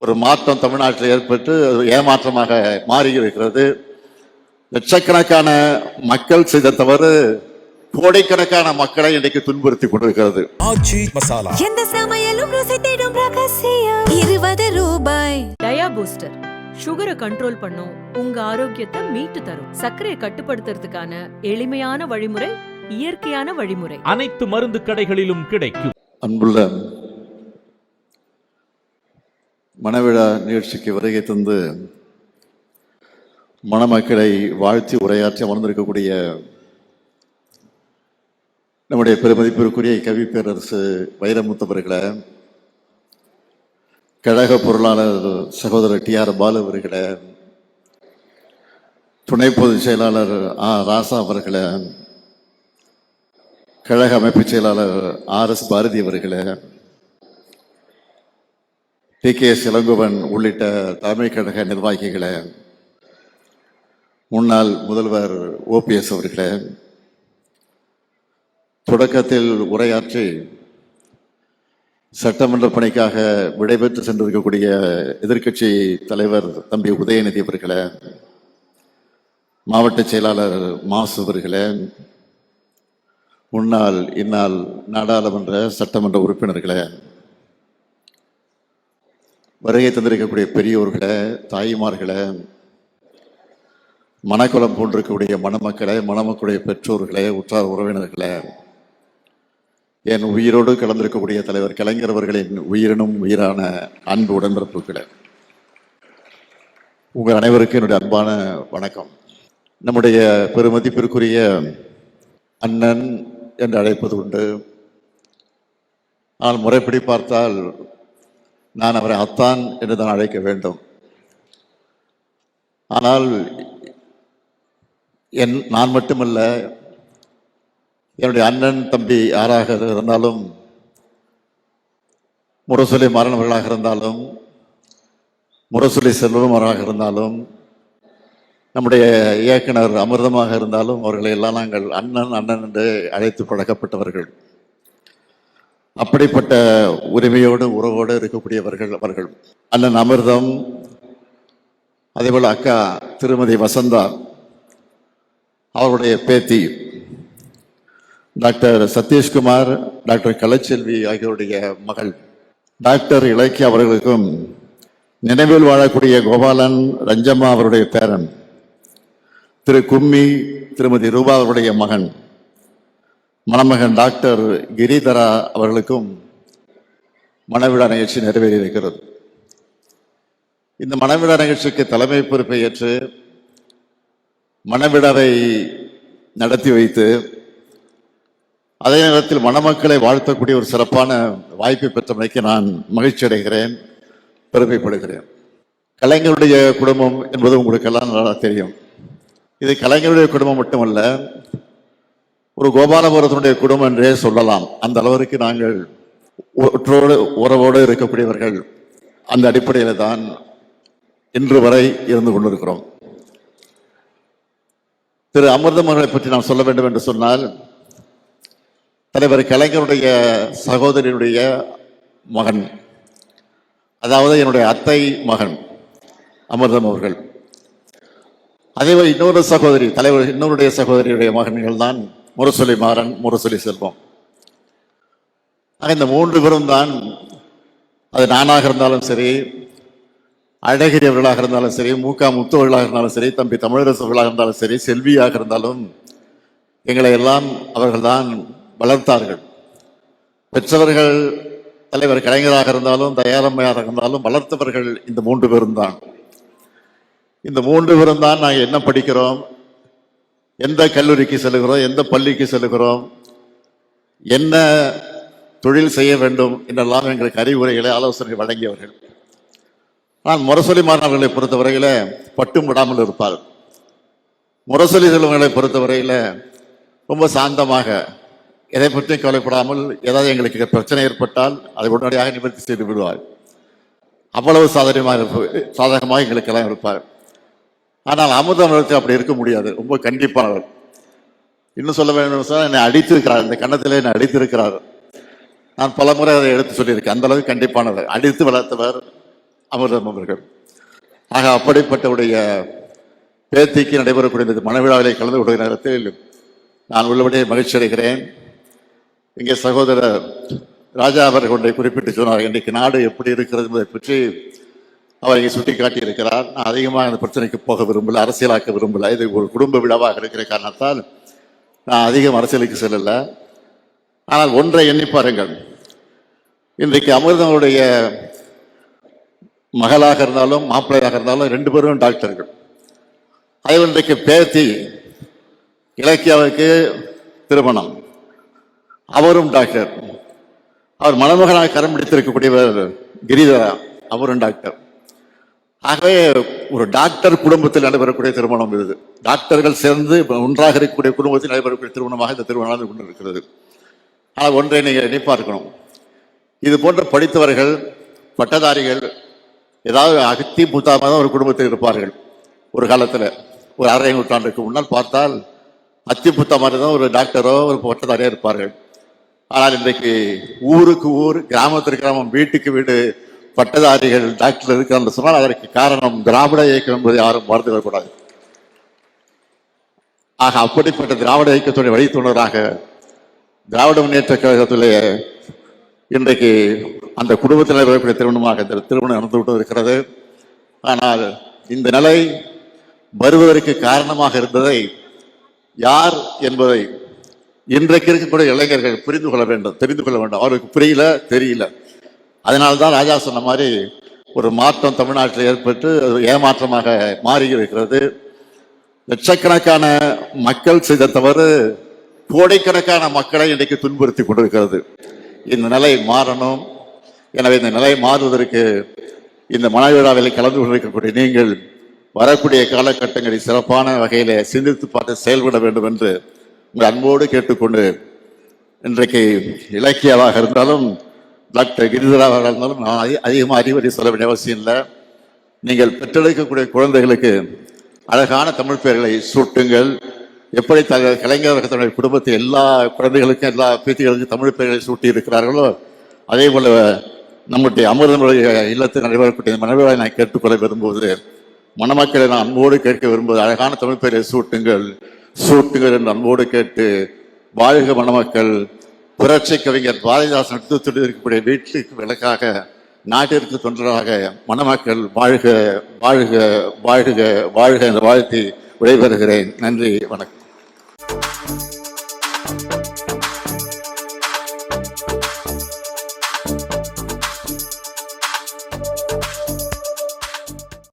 ஒரு மாற்றம் தமிழ்நாட்டில் ஏற்பட்டு ஏமாற்றமாக மாறி இருக்கிறது. லட்சக்கணக்கான மக்கள் செய்த தவறு கோடிக்கணக்கான மக்களை இன்றைக்கு துன்புறுத்தி கொண்டிருக்கிறது. ஆச்சி மசாலா எந்த சமையலும் ருசி தேடும் ரகசியம் 20 ரூபாய். டயா பூஸ்டர் சுகரை கண்ட்ரோல் பண்ணும், உங்க ஆரோக்கியத்தை மீட்டு தரும். சர்க்கரையை கட்டுப்படுத்துறதுக்கான எளிமையான வழிமுறை, இயற்கையான வழிமுறை. அனைத்து மருந்து கடைகளிலும் கிடைக்கும். அன்புள்ள மணவிழா நிகழ்ச்சிக்கு வருகை தந்து மணமக்களை வாழ்த்தி உரையாற்றி அமர்ந்திருக்கக்கூடிய நம்முடைய பெருமதிப்பிற்குரிய கவி பேரரசு வைரமுத்து அவர்களை, கழக பொருளாளர் சகோதரர் டி.ஆர். பாலு அவர்களை, துணை பொதுச் செயலாளர் ராசா அவர்களை, கழக அமைப்பு செயலாளர் ஆர்.எஸ். பாரதி அவர்களை, டி.கே.எஸ். இளங்கோவன் உள்ளிட்ட தலைமை கழக நிர்வாகிகளை, முன்னாள் முதல்வர் ஓபிஎஸ் அவர்களை, தொடக்கத்தில் உரையாற்றி சட்டமன்ற பணிக்காக விடைபெற்று சென்றிருக்கக்கூடிய எதிர்க்கட்சி தலைவர் தம்பி உதயநிதி அவர்களை, மாவட்ட செயலாளர் மாசு அவர்களை, முன்னாள் இந்நாள் நாடாளுமன்ற சட்டமன்ற உறுப்பினர்களை, வருகை தந்திருக்கக்கூடிய பெரியோர்களை, தாய்மார்களை, மணக்குளம் போன்றிருக்கக்கூடிய மணமக்களை, மணமக்களுடைய பெற்றோர்களை, உற்றார் உறவினர்களை, என் உயிரோடு கலந்திருக்கக்கூடிய தலைவர் கலைஞர் அவர்களின் உயிரினும் உயிரான அன்பு உடன்பிறப்புகளை, உங்கள் அனைவருக்கும் என்னுடைய அன்பான வணக்கம். நம்முடைய பெருமதிப்பிற்குரிய அண்ணன் என்று அழைப்பது உண்டு. ஆனால் முறைப்படி பார்த்தால் நான் அவரை அத்தான் என்று தான் அழைக்க வேண்டும். ஆனால் நான் மட்டுமல்ல, என்னுடைய அண்ணன் தம்பி யாராக இருந்தாலும், முரசொலி மாறனவர்களாக இருந்தாலும், முரசொலி செல்வமாக இருந்தாலும், நம்முடைய இயக்குனர் அமிர்தமாக இருந்தாலும், அவர்களை எல்லாம் நாங்கள் அண்ணன் அண்ணன் என்று அழைத்து பழக்கப்பட்டவர்கள். அப்படிப்பட்ட உரிமையோடு உறவோடு இருக்கக்கூடியவர்கள் அவர்கள். அண்ணன் அமிர்தம், அதேபோல் அக்கா திருமதி வசந்தா, அவருடைய பேத்தி டாக்டர் சதீஷ்குமார், டாக்டர் கலைச்செல்வி ஆகியோருடைய மகள் டாக்டர் இலக்கிய அவர்களுக்கும், நினைவில் வாழக்கூடிய கோபாலன் ரஞ்சம்மா அவருடைய பேரன் திரு கும்மி திருமதி ரூபா அவருடைய மகன் மணமகன் டாக்டர் கிரிதரா அவர்களுக்கும் மணவிழா நிகழ்ச்சி நிறைவேறியிருக்கிறது. இந்த மணவிழா நிகழ்ச்சிக்கு தலைமை பொறுப்பை ஏற்று மணவிழாவை நடத்தி வைத்து அதே நேரத்தில் மணமக்களை வாழ்த்தக்கூடிய ஒரு சிறப்பான வாய்ப்பை பெற்றமைக்கு நான் மகிழ்ச்சி அடைகிறேன், பெருமைப்படுகிறேன். கலைஞருடைய குடும்பம் என்பது உங்களுக்கு எல்லாம் நல்லா தெரியும். இது கலைஞருடைய குடும்பம் மட்டுமல்ல, ஒரு கோபாலபுரத்தினுடைய குடும்பம் என்றே சொல்லலாம். அந்த அளவிற்கு நாங்கள் ஒற்றோடு உறவோடு இருக்கக்கூடியவர்கள். அந்த அடிப்படையில் தான் இன்று வரை இருந்து கொண்டிருக்கிறோம். திரு அமிர்தம் அவர்களை பற்றி நான் சொல்ல வேண்டும் என்று சொன்னால், தலைவர் கலைஞருடைய சகோதரியுடைய மகன், அதாவது என்னுடைய அத்தை மகன் அமிர்தம் அவர்கள். அதேபோல் இன்னொரு சகோதரி, தலைவர் இன்னொருடைய சகோதரியுடைய மகன்கள் தான் முரசொலி மாறன், முரசொலி செல்வம். இந்த 3 பேரும் தான், அது நானாக இருந்தாலும் சரி, அழகிரி அவர்களாக இருந்தாலும் சரி, மூகா முத்து அவர்களாக இருந்தாலும் சரி, தம்பி தமிழரசு அவர்களாக இருந்தாலும் சரி, செல்வியாக இருந்தாலும் எங்களை எல்லாம் அவர்கள்தான் வளர்த்தார்கள். பெற்றவர்கள் தலைவர் கலைஞராக இருந்தாலும், தயாரம்மையாக இருந்தாலும் வளர்த்தவர்கள் இந்த 3 பேரும் தான். இந்த 3 பேரும் தான் நாங்கள் என்ன படிக்கிறோம், எந்த கல்லூரிக்கு செல்கிறோம், எந்த பள்ளிக்கு செல்கிறோம், என்ன தொழில் செய்ய வேண்டும் என்றெல்லாம் எங்களுக்கு அறிவுரைகளை, ஆலோசனை வழங்கியவர்கள். ஆனால் முரசொலி மாணவர்களை பொறுத்தவரையில பட்டும் விடாமல் இருப்பார். முரசொலி செல்வங்களை பொறுத்தவரையில ரொம்ப சாந்தமாக, எதை பற்றியும் கவலைப்படாமல், ஏதாவது எங்களுக்கு பிரச்சனை ஏற்பட்டால் அதை உடனடியாக நிவர்த்தி செய்து விடுவார். அவ்வளவு சாதகமாக எங்களுக்கெல்லாம் இருப்பார். ஆனால் அமிர்தம் அப்படி இருக்க முடியாது. ரொம்ப கண்டிப்பானவர். இன்னும் சொல்ல வேண்டும் சார், என்னை அடித்திருக்கிறார், இந்த கன்னத்தில் என்னை அடித்திருக்கிறார். நான் பல முறை அதை எடுத்து சொல்லியிருக்கேன். அந்த அளவுக்கு கண்டிப்பானவர், அடித்து வளர்த்தவர், அமிர்தம் அவர்கள். ஆக அப்படிப்பட்டவுடைய பேத்திக்கு நடைபெறக்கூடிய இந்த மனவிழாவிலே கலந்து கொள்கிற நேரத்தில் நான் உள்ளபடியே மகிழ்ச்சி அடைகிறேன். இங்கே சகோதரர் ராஜா அவர்கள் ஒன்றை குறிப்பிட்டு சொன்னார். இன்றைக்கு நாடு எப்படி இருக்கிறது என்பதை பற்றி அவர் இங்கே சுட்டி காட்டியிருக்கிறார். நான் அதிகமாக அந்த பிரச்சனைக்கு போக விரும்பல, அரசியலாக்க விரும்பல. இது ஒரு குடும்ப விழாவாக இருக்கிற காரணத்தால் நான் அதிகம் அரசியலுக்கு செல்லல. ஆனால் ஒன்றை எண்ணி பாருங்கள், இன்றைக்கு அமிர்தனுடைய மகளாக இருந்தாலும் மாப்பிள்ளையாக இருந்தாலும் 2 பேரும் டாக்டர்கள். அது இன்றைக்கு பேத்தி இலக்கியாவுக்கு திருமணம், அவரும் டாக்டர். அவர் மணமகனாக கரம் பிடித்திருக்கக்கூடியவர் கிரிதரா, அவரும் டாக்டர். ஆகவே ஒரு டாக்டர் குடும்பத்தில் நடைபெறக்கூடிய திருமணம் இது. டாக்டர்கள் சேர்ந்து ஒன்றாக இருக்கக்கூடிய குடும்பத்தில் நடைபெறக்கூடிய திருமணமாக இந்த திருமணம் நடந்து கொண்டிருக்கிறது. ஆனால் ஒன்றை நீங்கள் எண்ணி பார்க்கணும், இது போன்ற படித்தவர்கள் பட்டதாரிகள் ஏதாவது அகத்தி புத்தாம தான் ஒரு குடும்பத்தில் இருப்பார்கள். ஒரு காலத்தில் ஒரு அரை நூற்றாண்டுக்கு முன்னால் பார்த்தால் அத்தி புத்தா மாதிரி தான் ஒரு டாக்டரோ ஒரு பட்டதாரியா இருப்பார்கள். ஆனால் இன்றைக்கு ஊருக்கு ஊர், கிராமத்திற்கு கிராமம், வீட்டுக்கு வீடு பட்டதாரிகள் டாக்டர் இருக்கிறார் சொன்னால் அதற்கு காரணம் திராவிட இயக்கம் என்பதை யாரும் மறந்து வரக்கூடாது. ஆக அப்படிப்பட்ட திராவிட இயக்கத்துடைய வழித்துணராக திராவிட முன்னேற்ற கழகத்திலே இன்றைக்கு அந்த குடும்பத்தில் வரக்கூடிய திருமணமாக இந்த திருமணம் நடந்து விட்டு இருக்கிறது. ஆனால் இந்த நிலை வருவதற்கு காரணமாக இருந்ததை யார் என்பதை இன்றைக்கு இருக்கக்கூடிய இளைஞர்கள் புரிந்து கொள்ள வேண்டும், தெரிந்து கொள்ள வேண்டும். அவருக்கு புரியல, தெரியல. அதனால்தான் ராஜா சொன்ன மாதிரி ஒரு மாற்றம் தமிழ்நாட்டில் ஏற்பட்டு ஏமாற்றமாக மாறி இருக்கிறது. லட்சக்கணக்கான மக்கள் செய்த தவறு கோடைக்கணக்கான மக்களை இன்றைக்கு துன்புறுத்தி கொண்டிருக்கிறது. இந்த நிலை மாறணும். எனவே இந்த நிலை மாறுவதற்கு இந்த மனவிழாவில் கலந்து கொண்டிருக்கக்கூடிய நீங்கள் வரக்கூடிய காலகட்டங்களில் சிறப்பான வகையிலே சிந்தித்து பார்த்து செயல்பட வேண்டும் என்று உங்கள் அன்போடு கேட்டுக்கொண்டு, இன்றைக்கு இலக்கியாவாக இருந்தாலும் டாக்டர் கிரிதராவாக இருந்தாலும் நான் அதிகமாக அறிவுரை சொல்ல வேண்டிய அவசியம் இல்லை. நீங்கள் பெற்றெடுக்கக்கூடிய குழந்தைகளுக்கு அழகான தமிழ் பெயர்களை சூட்டுங்கள். எப்படி கலைஞர்கள் தன்னுடைய குடும்பத்தை எல்லா குழந்தைகளுக்கும் எல்லா பேத்திகளுக்கும் தமிழ் பெயர்களை சூட்டி இருக்கிறார்களோ, அதே போல நம்முடைய அமிர்தனுடைய இல்லத்தில் நடைபெறக்கூடிய மனவிழாவை நான் கேட்டுக்கொள்ள விரும்புவது, மணமக்களை நான் அன்போடு கேட்க விரும்புவது, அழகான தமிழ் பெயரை சூட்டுங்கள் என்று அன்போடு கேட்டு, வாழ்க மணமக்கள். புரட்சி கவிஞர் பாரதிதாசன் எடுத்து இருக்கக்கூடிய வீட்டுக்கு விளக்காக, நாட்டிற்கு தொண்டராக மணமக்கள் வாழ்க வாழ்க வாழ்க வாழ்க என்று வாழ்த்தி விடைபெறுகிறேன். நன்றி, வணக்கம்.